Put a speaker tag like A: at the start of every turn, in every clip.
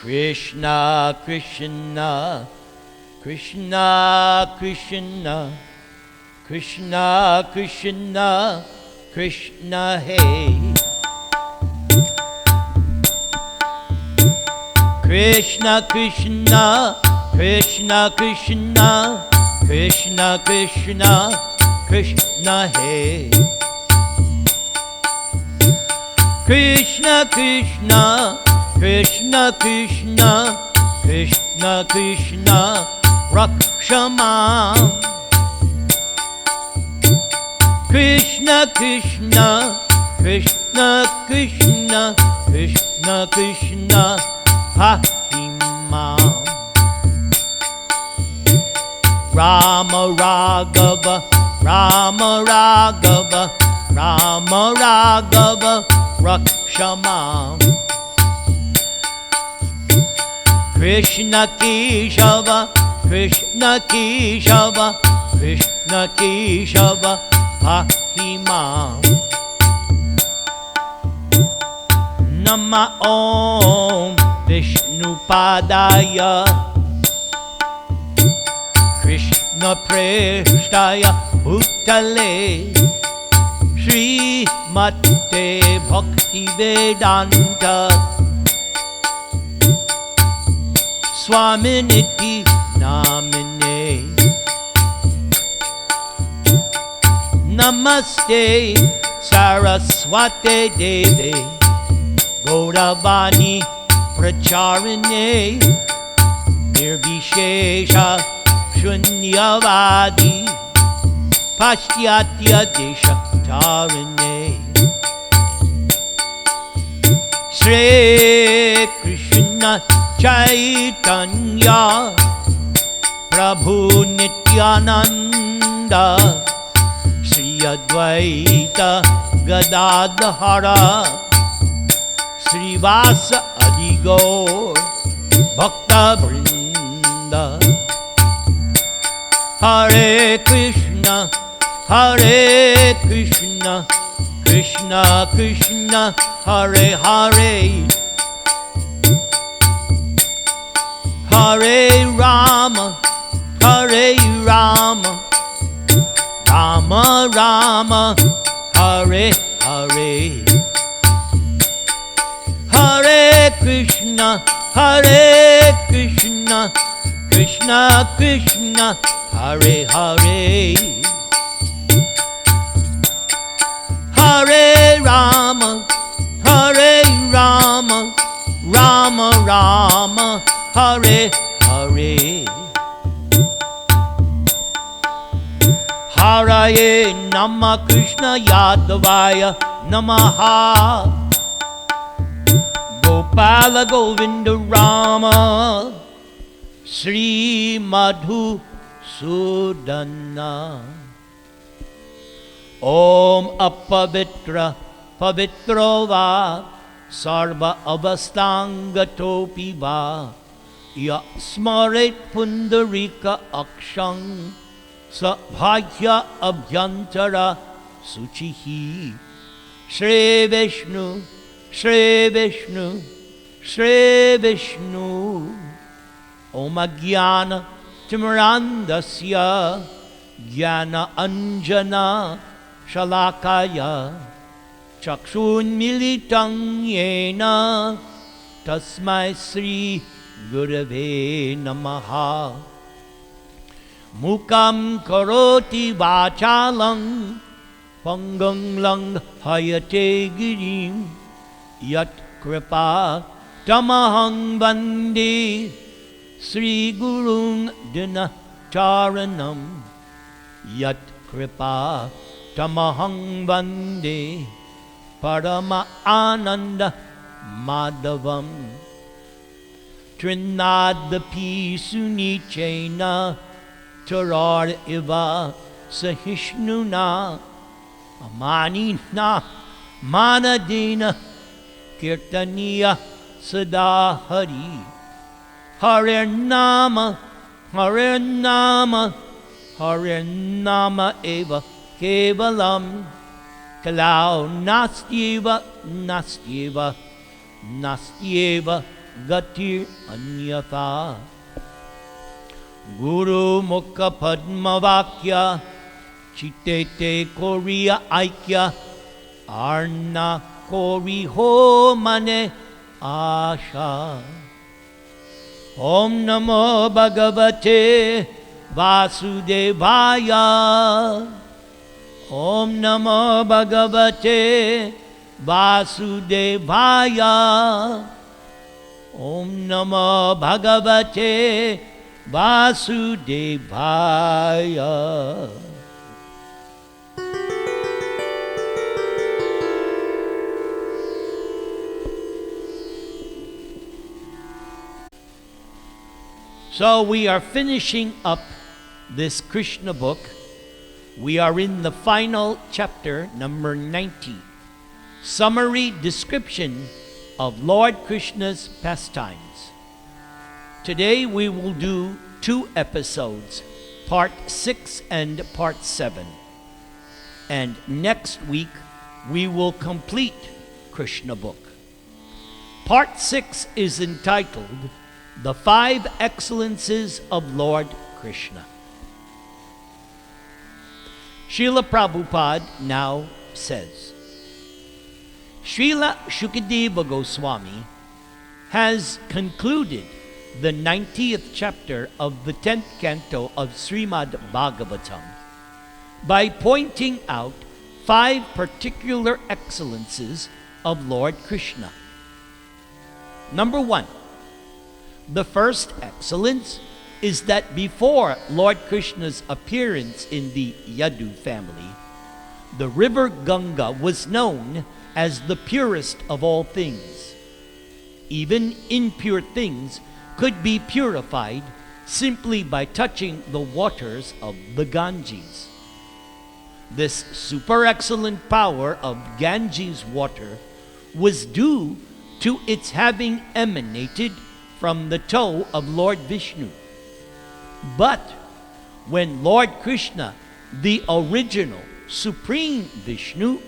A: Krishna, Krishna, Krishna, Krishna, Krishna, Krishna, Krishna, hey. Krishna, Krishna, Krishna, Krishna, Krishna, Krishna, Krishna, hey. Krishna, Krishna, Krishna, Krishna, Krishna, Krishna, Rakshama. Krishna, Krishna, Krishna, Krishna, Krishna, Krishna, Pahima. Rama Raghava, Rama Raghava, Rama Raghava, Rakshama. Krishna Keshava, Krishna Keshava, Krishna Keshava, Pahima. Nama Om Vishnu Padaya, Krishna Preshtaya Bhutale, Shri Mate Bhakti Vedanta Swaminiti Namine. Namaste Saraswate Deve Gauravani Pracharine Nirvishesha Shunyavadi Pashyatya Desha Tarine. Shri Krishna Chaitanya Prabhu Nityananda Shri Advaita Gadadhara Shri Vasa Adigaur Bhakta Vrinda. Hare Krishna, Hare Krishna, Krishna Krishna, Hare Hare, Hare Rama, Hare Rama, Rama Rama, Hare Hare. Hare Krishna, Hare Krishna, Krishna Krishna, Hare Hare, Hare Rama, Hare Rama, Rama Rama, Hare Hare. Hare Nama Krishna Yadavaya Namaha, Gopala Govinda Rama, Sri Madhu Sudana. Om Apavitra Pavitro Va Sarva Avastangatopi Va Ya Smarit Pundarika Akshang Sabhaya Abhyantara Suchihi. Shri Vishnu, Shri Vishnu, Shri Vishnu. Om Ajnana Timirandasya Jnana Anjana Shalakaya Chakshun Militang Yena Tasmai Sri Gurave Namaha. Mukam Karoti Vachalang Pangam Lang Hayate Girim Yat Kripa Tamahang Bandi Sri Gurung Dinacharanam Yat Kripa Tamahang Vande Parama Ananda Madhavam. Trinadapi Sunichena Tarar Iva Sahishnuna Amanina Manadina Kirtaniya Sadahari. Hare Nama, Hare Nama, Hare Nama Eva Kevalam. Kalau Nastyeva, Nastyeva, Nastyeva gatir anyatha. Guru mukha padma vakya chitete koriya aikya arna kori ho mane asha. Om Namo Bhagavate Vasudevaya. Om Namo Bhagavate Vasudevaya. Om Namo Bhagavate Vasudevaya. So we are finishing up this Krishna book. We are in the final chapter, number 90. Summary description of Lord Krishna's pastimes. Today we will do 2 episodes, part 6 and part 7. And next week we will complete Krishna book. Part 6 is entitled The 5 Excellences of Lord Krishna. Srila Prabhupada now says, Srila Shukadeva Goswami has concluded the 90th chapter of the 10th canto of Srimad Bhagavatam by pointing out 5 particular excellences of Lord Krishna. Number 1. The first excellence is that before Lord Krishna's appearance in the Yadu family, the river Ganga was known as the purest of all things. Even impure things could be purified simply by touching the waters of the Ganges. This super excellent power of Ganges water was due to its having emanated from the toe of Lord Vishnu. But when Lord Krishna, the original Supreme Vishnu,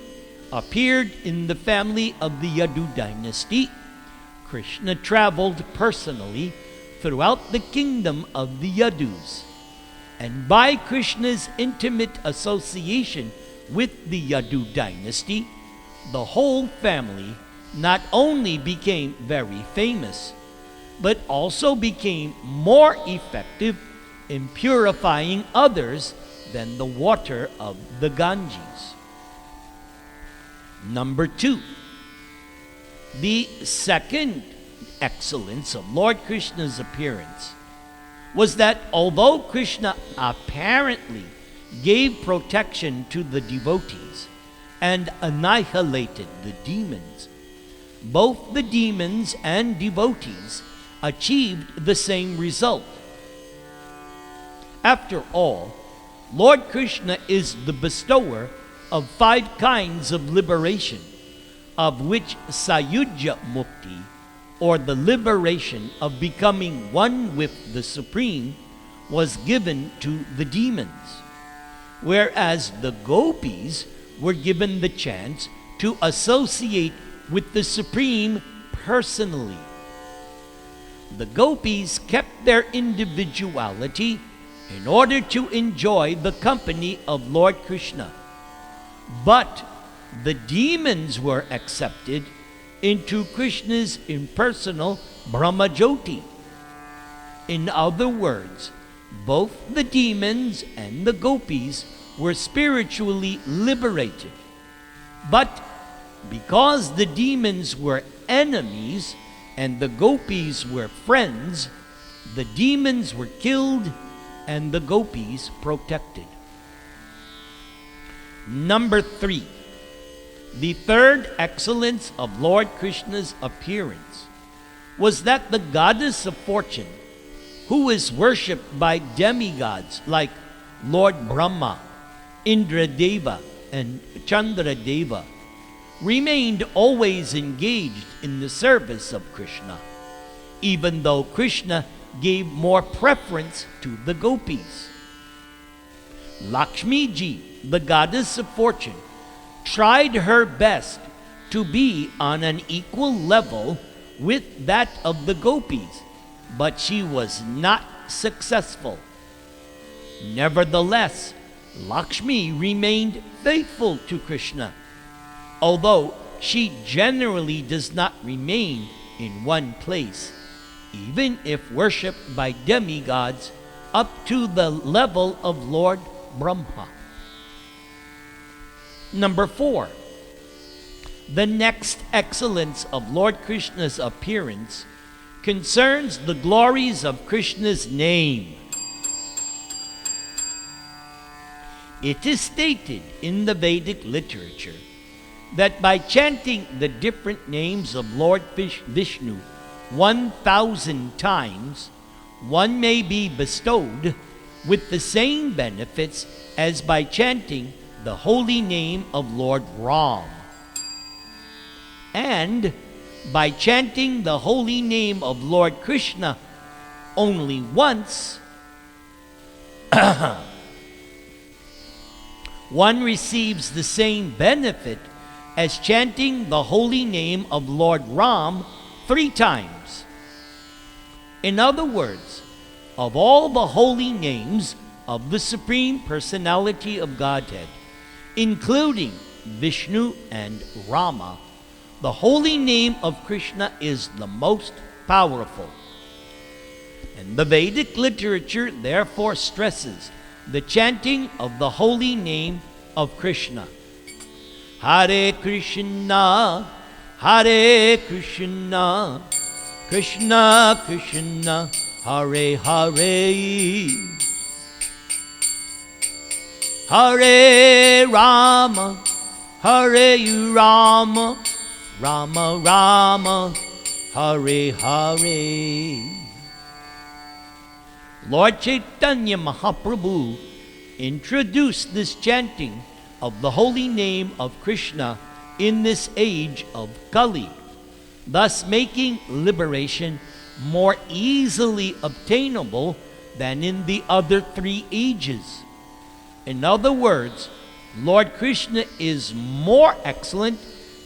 A: appeared in the family of the Yadu dynasty, Krishna traveled personally throughout the kingdom of the Yadus. And by Krishna's intimate association with the Yadu dynasty, the whole family not only became very famous, but also became more effective in purifying others than the water of the Ganges. Number 2. The second excellence of Lord Krishna's appearance was that although Krishna apparently gave protection to the devotees and annihilated the demons, both the demons and devotees achieved the same result. After all, Lord Krishna is the bestower of 5 kinds of liberation, of which Sayujya Mukti, or the liberation of becoming one with the Supreme, was given to the demons, whereas the gopis were given the chance to associate with the Supreme personally. The gopis kept their individuality in order to enjoy the company of Lord Krishna, but the demons were accepted into Krishna's impersonal Brahmajyoti. In other words, both the demons and the gopis were spiritually liberated. But because the demons were enemies and the gopis were friends, the demons were killed and the gopis protected. Number 3. The third excellence of Lord Krishna's appearance was that the goddess of fortune, who is worshipped by demigods like Lord Brahma, Indra Deva, and Chandra Deva, remained always engaged in the service of Krishna, even though Krishna gave more preference to the gopis. Lakshmi Ji, the goddess of fortune, tried her best to be on an equal level with that of the gopis, but she was not successful. Nevertheless, Lakshmi remained faithful to Krishna, although she generally does not remain in one place, even if worshipped by demigods up to the level of Lord Brahma. Number 4. The next excellence of Lord Krishna's appearance concerns the glories of Krishna's name. It is stated in the Vedic literature that by chanting the different names of Lord Vishnu 1,000 times, one may be bestowed with the same benefits as by chanting the holy name of Lord Ram. And by chanting the holy name of Lord Krishna only once, one receives the same benefit as chanting the holy name of Lord Ram 3 times. In other words, of all the holy names of the Supreme Personality of Godhead, including Vishnu and Rama, the holy name of Krishna is the most powerful. And the Vedic literature therefore stresses the chanting of the holy name of Krishna. Hare Krishna, Hare Krishna, Krishna Krishna, Hare Hare, Hare Rama, Hare Rama, Rama Rama, Hare Hare. Lord Chaitanya Mahaprabhu introduced this chanting of the holy name of Krishna in this age of Kali, thus making liberation more easily obtainable than in the other 3 ages. In other words, Lord Krishna is more excellent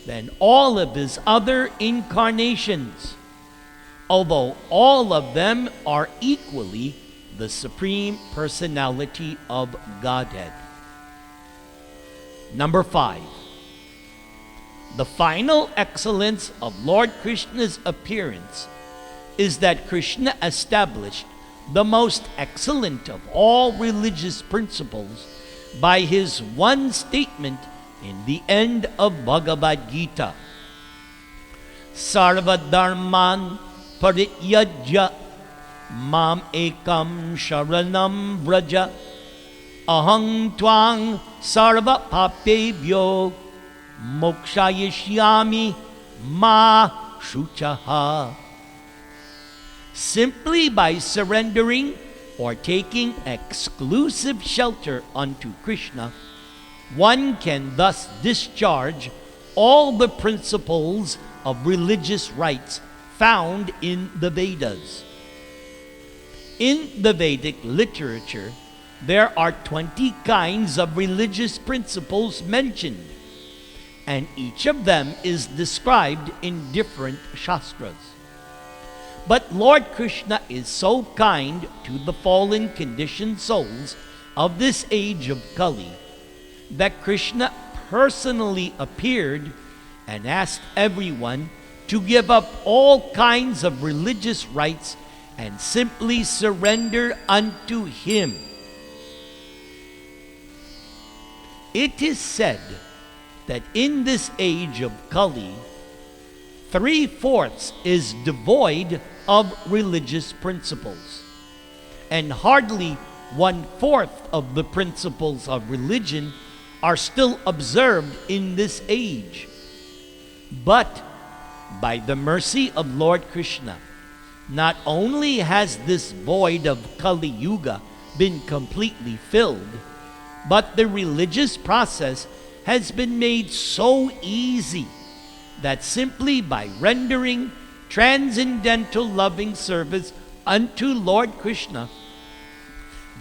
A: than all of his other incarnations, although all of them are equally the Supreme Personality of Godhead. Number 5. The final excellence of Lord Krishna's appearance is that Krishna established the most excellent of all religious principles by his one statement in the end of Bhagavad Gita. Sarva dharman parityajya mam ekam sharanam vraja aham tvang sarva papebhyo mokshayishyami ma shuchaha. Simply by surrendering or taking exclusive shelter unto Krishna, one can thus discharge all the principles of religious rites found in the Vedas. In the Vedic literature, there are 20 kinds of religious principles mentioned, and each of them is described in different shastras. But Lord Krishna is so kind to the fallen conditioned souls of this age of Kali that Krishna personally appeared and asked everyone to give up all kinds of religious rites and simply surrender unto him. It is said that in this age of Kali, 3/4 is devoid of religious principles, and hardly 1/4 of the principles of religion are still observed in this age. But by the mercy of Lord Krishna, not only has this void of Kali Yuga been completely filled, but the religious process has been made so easy that simply by rendering transcendental loving service unto Lord Krishna,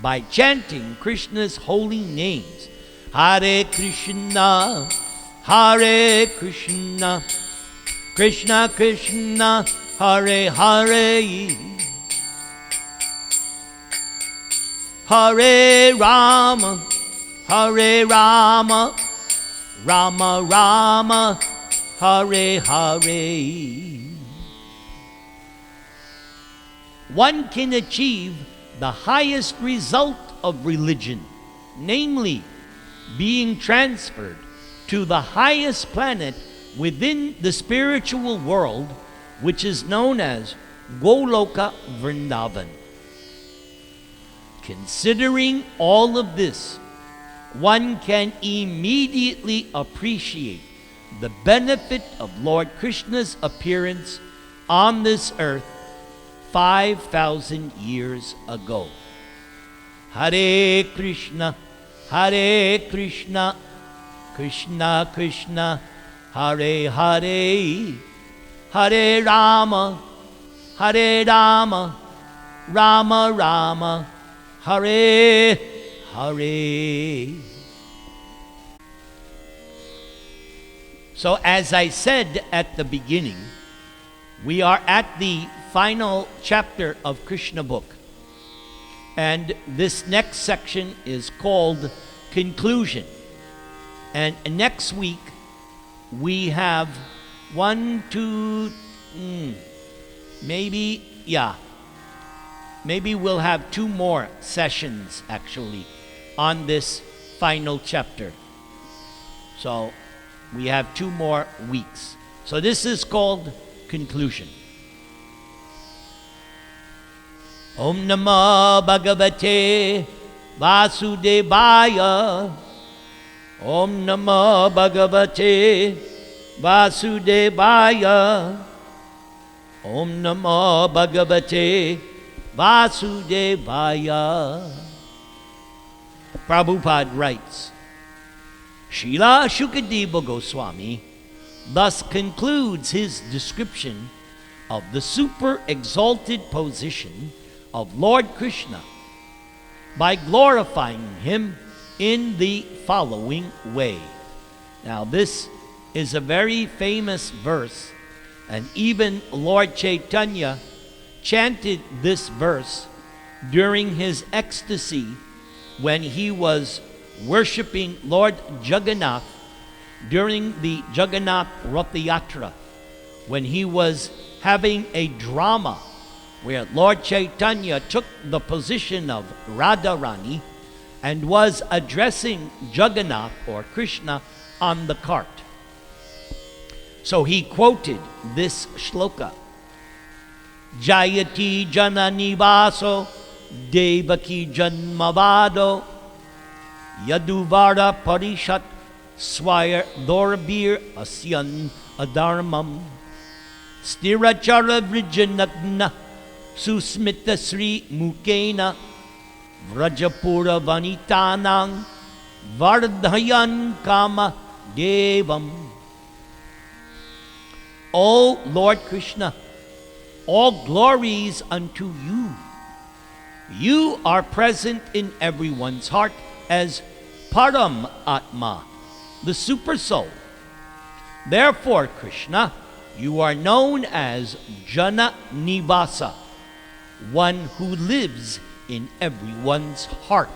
A: by chanting Krishna's holy names, Hare Krishna, Hare Krishna, Krishna Krishna Hare Hare, Hare Rama Hare Rama, Rama Rama Hare Hare. One can achieve the highest result of religion, namely being transferred to the highest planet within the spiritual world, which is known as Goloka Vrindavan. Considering all of this, one can immediately appreciate the benefit of Lord Krishna's appearance on this earth 5,000 years ago. Hare Krishna, Krishna Krishna, Hare Hare, Hare Rama, Rama Rama, Hare Hare. So as I said at the beginning, we are at the final chapter of Krishna book. And this next section is called Conclusion. And next week we have maybe we'll have 2 more sessions actually on this final chapter. So we have 2 more weeks. So this is called Conclusion. Om Namah Bhagavate Vasudevaya. Om Namah Bhagavate Vasudevaya. Om Namah Bhagavate Vasudevaya. Prabhupada writes, Srila Shukadeva Goswami thus concludes his description of the super exalted position of Lord Krishna by glorifying him in the following way. Now this is a very famous verse, and even Lord Chaitanya chanted this verse during his ecstasy when he was worshiping Lord Jagannath during the Jagannath Ratha Yatra, when he was having a drama where Lord Chaitanya took the position of Radharani and was addressing Jagannath or Krishna on the cart. So he quoted this shloka, Jayati Janani Vaso Devaki Janmavado Yaduvara Parishat Swire Dorabir Asyan Adharmam Stirachara Vrijanagna Susmita Sri Mukena Vrajapura Vanitanang Vardhayan Kama Devam. O Lord Krishna, all glories unto you. You are present in everyone's heart as Param Atma, the Super Soul. Therefore, Krishna, you are known as Jana Nivasa, one who lives in everyone's heart.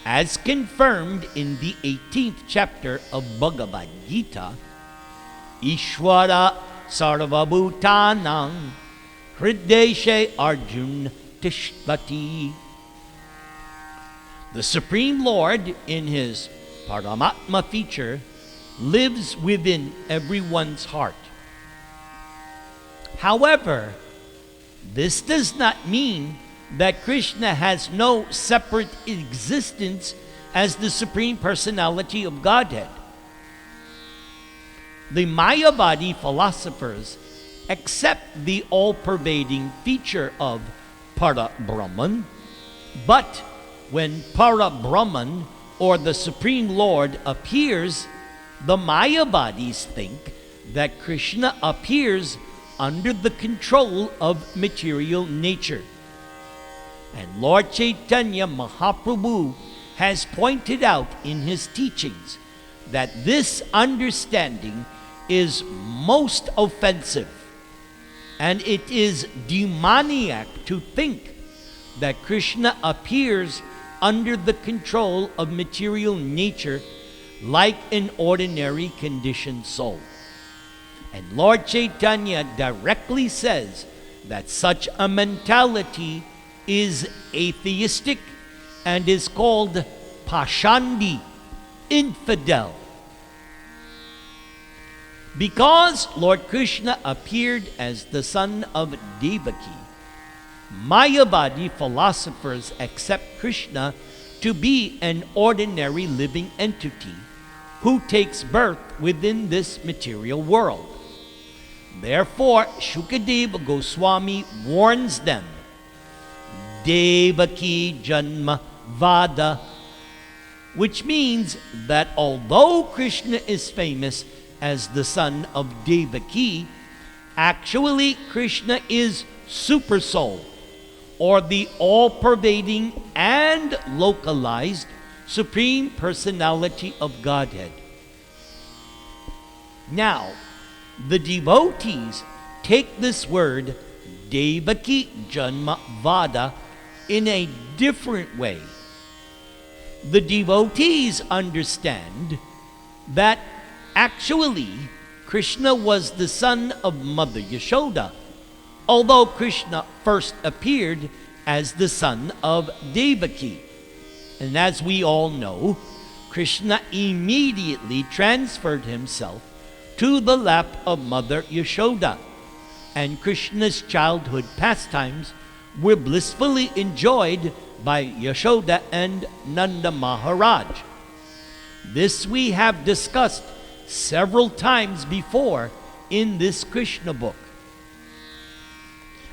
A: As confirmed in the 18th chapter of Bhagavad Gita, Ishwara Sarvabhutanang Hrideshe Arjun Tishtvati. The Supreme Lord, in his Paramatma feature, lives within everyone's heart. However, this does not mean that Krishna has no separate existence as the Supreme Personality of Godhead. The Mayavadi philosophers accept the all-pervading feature of Para-Brahman, but when Para-Brahman, or the Supreme Lord, appears, the Mayavadis think that Krishna appears under the control of material nature. And Lord Chaitanya Mahaprabhu has pointed out in his teachings that this understanding is most offensive, and it is demoniac to think that Krishna appears under the control of material nature like an ordinary conditioned soul. And Lord Chaitanya directly says that such a mentality is atheistic and is called Pashandi, infidel. Because Lord Krishna appeared as the son of Devaki, Mayavadi philosophers accept Krishna to be an ordinary living entity who takes birth within this material world. Therefore, Shukadeva Goswami warns them, Devaki Janma Vada, which means that although Krishna is famous as the son of Devaki, actually Krishna is Super Soul, or the all-pervading and localized Supreme Personality of Godhead. Now, the devotees take this word Devaki Janma Vada in a different way. The devotees understand that actually Krishna was the son of Mother Yashoda, although Krishna first appeared as the son of Devaki. And as we all know, Krishna immediately transferred himself to the lap of Mother Yashoda, and Krishna's childhood pastimes were blissfully enjoyed by Yashoda and Nanda Maharaj. This we have discussed several times before in this Krishna book.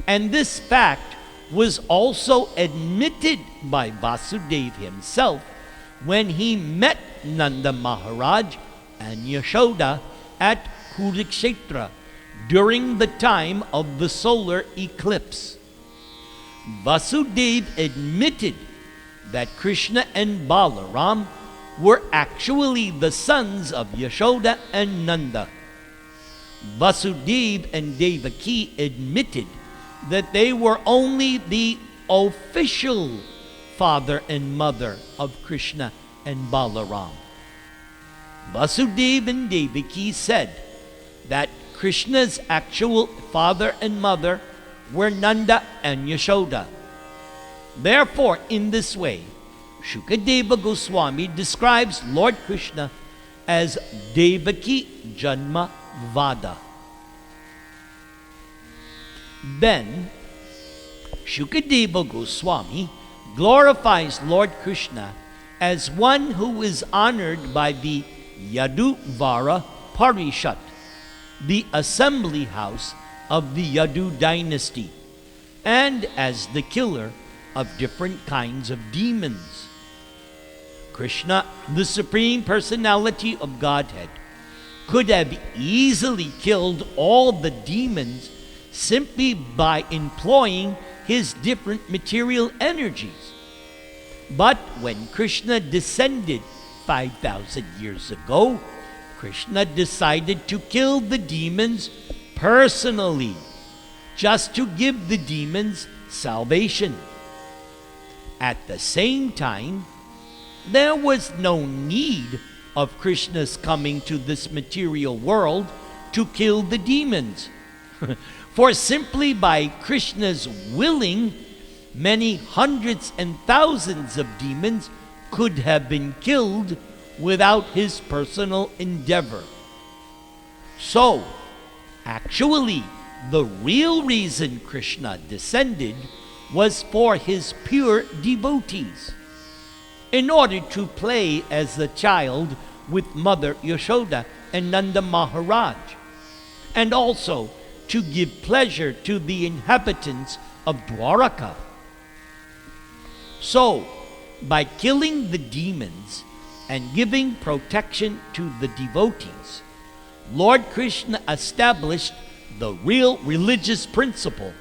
A: And this fact was also admitted by Vasudeva himself when he met Nanda Maharaj and Yashoda at Kurukshetra during the time of the solar eclipse. Vasudeva admitted that Krishna and Balaram were actually the sons of Yashoda and Nanda. Vasudeva and Devaki admitted that they were only the official father and mother of Krishna and Balaram. Vasudeva and Devaki said that Krishna's actual father and mother were Nanda and Yashoda. Therefore, in this way, Shukadeva Goswami describes Lord Krishna as Devaki Janma Vada. Then, Shukadeva Goswami glorifies Lord Krishna as one who is honored by the Yaduvara Parishat, the assembly house of the Yadu dynasty, and as the killer of different kinds of demons. Krishna, the Supreme Personality of Godhead, could have easily killed all the demons simply by employing his different material energies. But when Krishna descended 5,000 years ago, Krishna decided to kill the demons personally, just to give the demons salvation. At the same time, there was no need of Krishna's coming to this material world to kill the demons. For simply by Krishna's willing, many hundreds and thousands of demons could have been killed without his personal endeavor. So, actually, the real reason Krishna descended was for his pure devotees, in order to play as a child with Mother Yashoda and Nanda Maharaj, and also to give pleasure to the inhabitants of Dwaraka. So, by killing the demons and giving protection to the devotees, Lord Krishna established the real religious principle,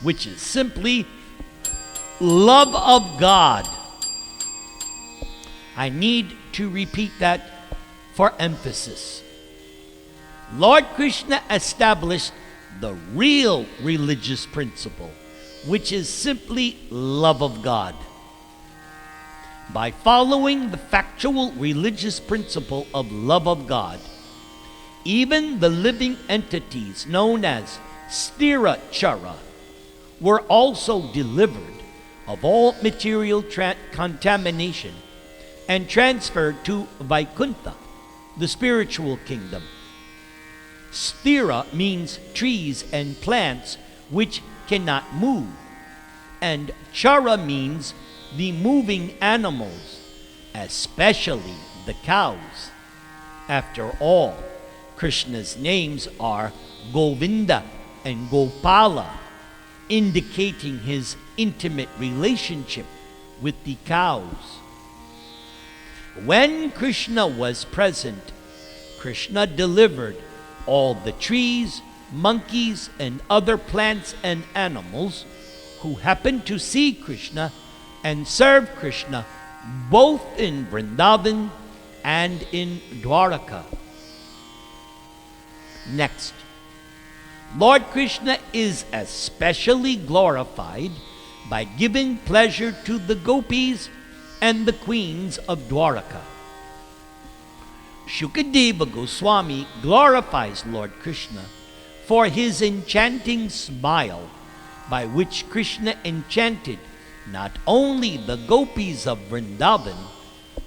A: which is simply love of God. I need to repeat that for emphasis. Lord Krishna established the real religious principle, which is simply love of God. By following the factual religious principle of love of God, even the living entities known as StMoritz were also delivered of all material contamination and transferred to Vaikuntha, the spiritual kingdom. Sthira means trees and plants which cannot move, and chara means the moving animals, especially the cows. After all, Krishna's names are Govinda and Gopala, indicating his intimate relationship with the cows. When Krishna was present, Krishna delivered all the trees, monkeys, and other plants and animals who happened to see Krishna and serve Krishna both in Vrindavan and in Dwaraka. Next, Lord Krishna is especially glorified by giving pleasure to the gopis and the queens of Dwaraka. Shukadeva Goswami glorifies Lord Krishna for his enchanting smile, by which Krishna enchanted not only the gopis of Vrindavan,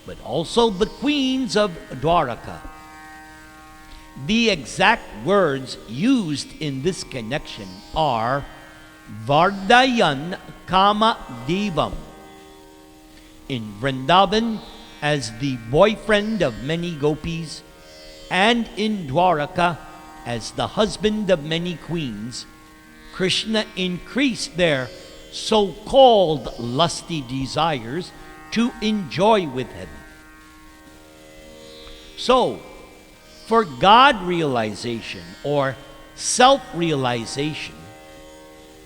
A: but also the queens of Dwaraka. The exact words used in this connection are Vardayan Kama Devam. In Vrindavan, as the boyfriend of many gopis, and in Dwaraka, as the husband of many queens, Krishna increased their so-called lusty desires to enjoy with him. So, for God realization or self-realization,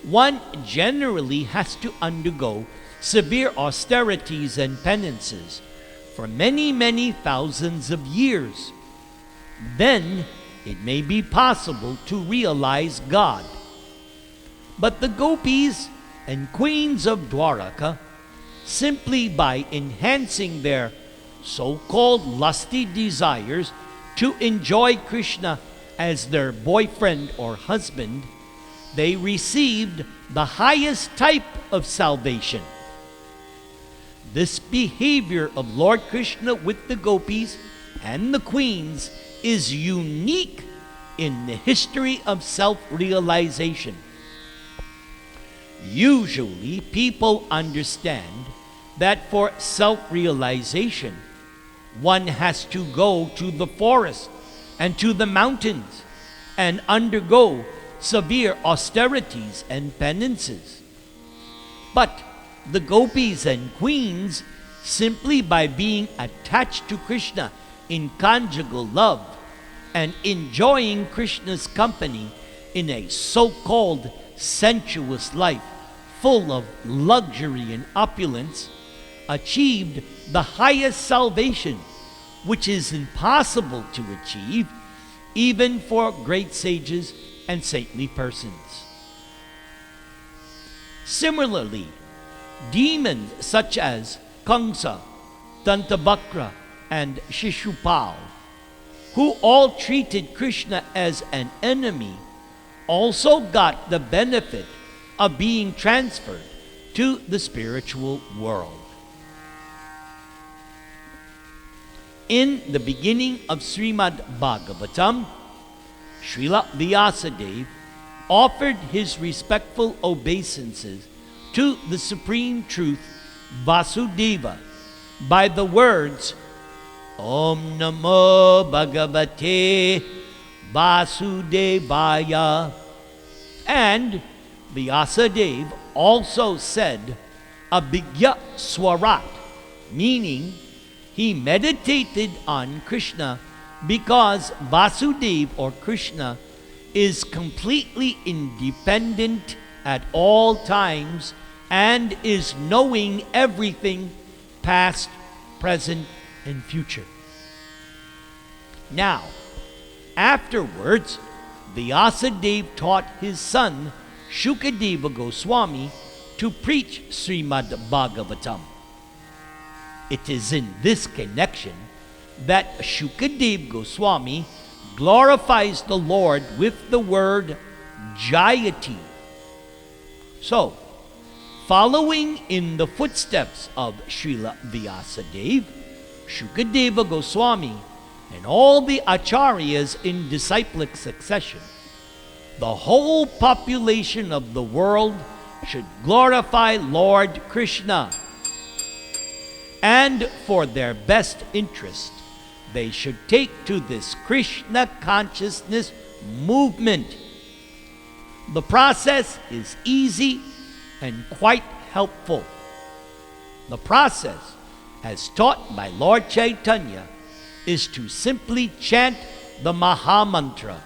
A: one generally has to undergo severe austerities and penances for many, many thousands of years. Then it may be possible to realize God. But the gopis and queens of Dwaraka, simply by enhancing their so-called lusty desires to enjoy Krishna as their boyfriend or husband, they received the highest type of salvation. This behavior of Lord Krishna with the gopis and the queens is unique in the history of self-realization. Usually, people understand that for self-realization, one has to go to the forest and to the mountains and undergo severe austerities and penances. But the gopis and queens, simply by being attached to Krishna in conjugal love and enjoying Krishna's company in a so-called sensuous life full of luxury and opulence, achieved the highest salvation, which is impossible to achieve even for great sages and saintly persons. Similarly, demons such as Kamsa, Dantabhakra, and Shishupal, who all treated Krishna as an enemy, also got the benefit of being transferred to the spiritual world. In the beginning of Srimad Bhagavatam, Srila Vyasadeva offered his respectful obeisances to the Supreme Truth Vasudeva by the words Om Namo Bhagavate Vasudevaya. And Vyasadeva also said Abhigya Swarat, meaning he meditated on Krishna because Vasudeva or Krishna is completely independent at all times and is knowing everything past, present, and future. Now, Afterwards, Vyasadeva taught his son Shukadeva Goswami to preach Srimad Bhagavatam. It is in this connection that Shukadeva Goswami glorifies the Lord with the word Jayati. So, following in the footsteps of Srila Vyasadeva, Shukadeva Goswami, and all the acharyas in disciplic succession, the whole population of the world should glorify Lord Krishna. And for their best interest, they should take to this Krishna consciousness movement. The process is easy and quite helpful. The process, as taught by Lord Chaitanya, is to simply chant the Mahamantra.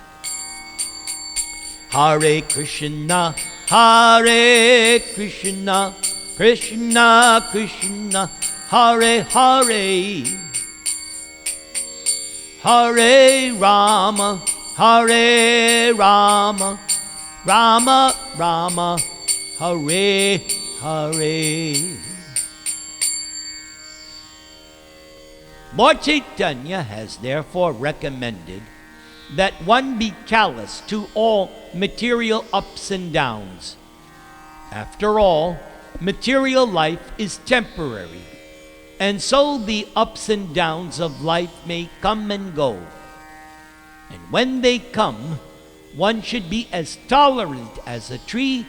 A: Hare Krishna, Hare Krishna, Krishna Krishna, Hare Hare, Hare Rama, Hare Rama, Rama Rama, Hare Hare. Lord Chaitanya has therefore recommended that one be callous to all material ups and downs. After all, material life is temporary, and so the ups and downs of life may come and go. And when they come, one should be as tolerant as a tree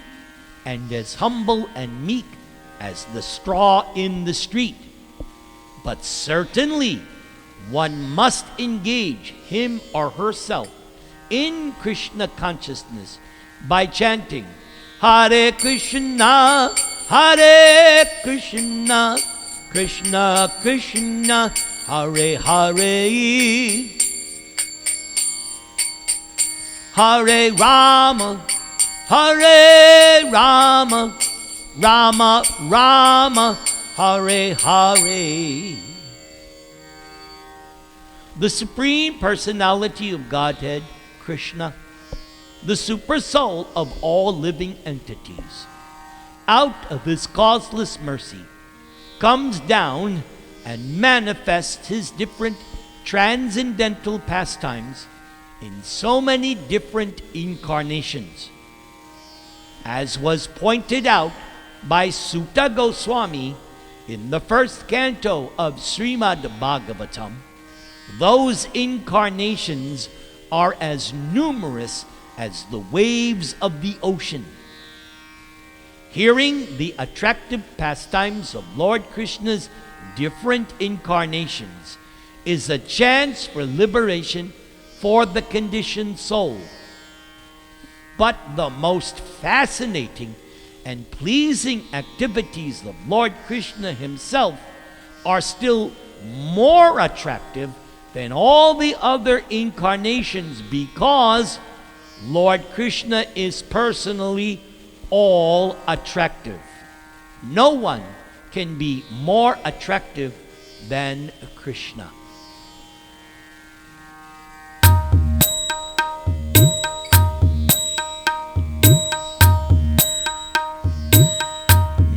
A: and as humble and meek as the straw in the street. But certainly, one must engage him or herself in Krishna consciousness by chanting Hare Krishna, Hare Krishna, Krishna Krishna, Hare Hare, Hare Rama, Hare Rama, Rama Rama, Hare Hare. The Supreme Personality of Godhead, Krishna, the super soul of all living entities, out of his causeless mercy, comes down and manifests his different transcendental pastimes in so many different incarnations. As was pointed out by Sutta Goswami in the first canto of Srimad Bhagavatam, those incarnations are as numerous as the waves of the ocean. Hearing the attractive pastimes of Lord Krishna's different incarnations is a chance for liberation for the conditioned soul. But the most fascinating and pleasing activities of Lord Krishna himself are still more attractive than all the other incarnations, because Lord Krishna is personally all attractive. No one can be more attractive than Krishna.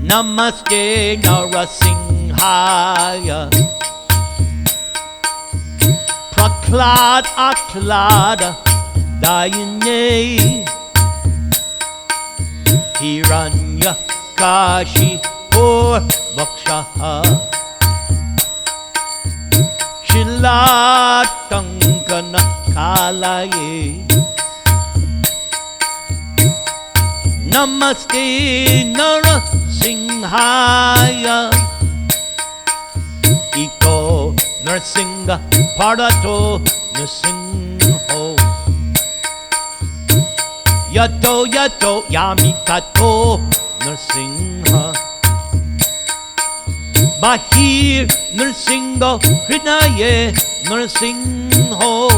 A: Namaste Narasimhaya, Prahlad Ahlada Dayane, Hiranya Kashi Vakshaha, Shilatankana Kalaye. Namaste Narasimhaya, Iko Narsingha Parato Nrsimho, Yato Yato Yamitato Nrsimha, Bahir Nrsimho Hridaye Nrsimho,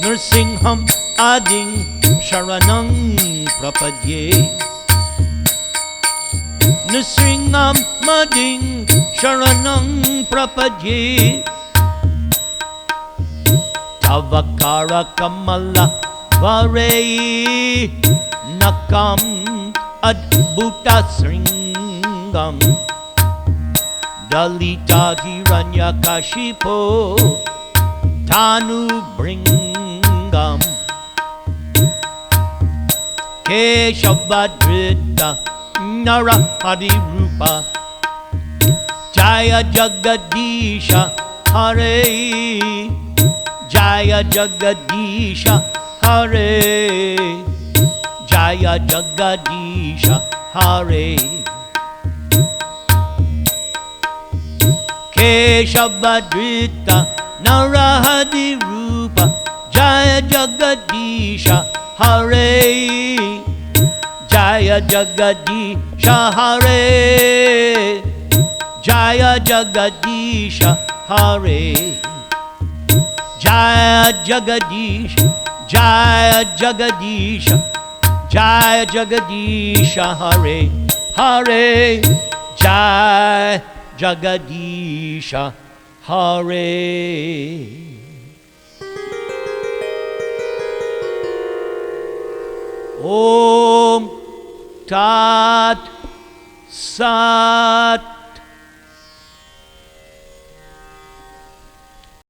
A: Nrsimham Ading Sharanang Prapadye, Nrsimham Mading Sharanang Prapadye, Avakara Kamala Vare Nakam Adbhuta Sringam Dalita Hiranyakashipo Tanu Bringam Keshavadrita Narahadi Rupa Jaya Jagadisha Hare Jaya Jagadisha Hare Jaya Jagadisha Hare Keshavadrita Narahadi Rupa Jaya Jagadisha Hare Jaya Jagadisha Hare Jaya Jagadisha Hare Jaya Jagadisha Jaya Jagadisha Jaya Jagadisha Hare Hare Jaya Jagadisha Hare. Om Tat Sat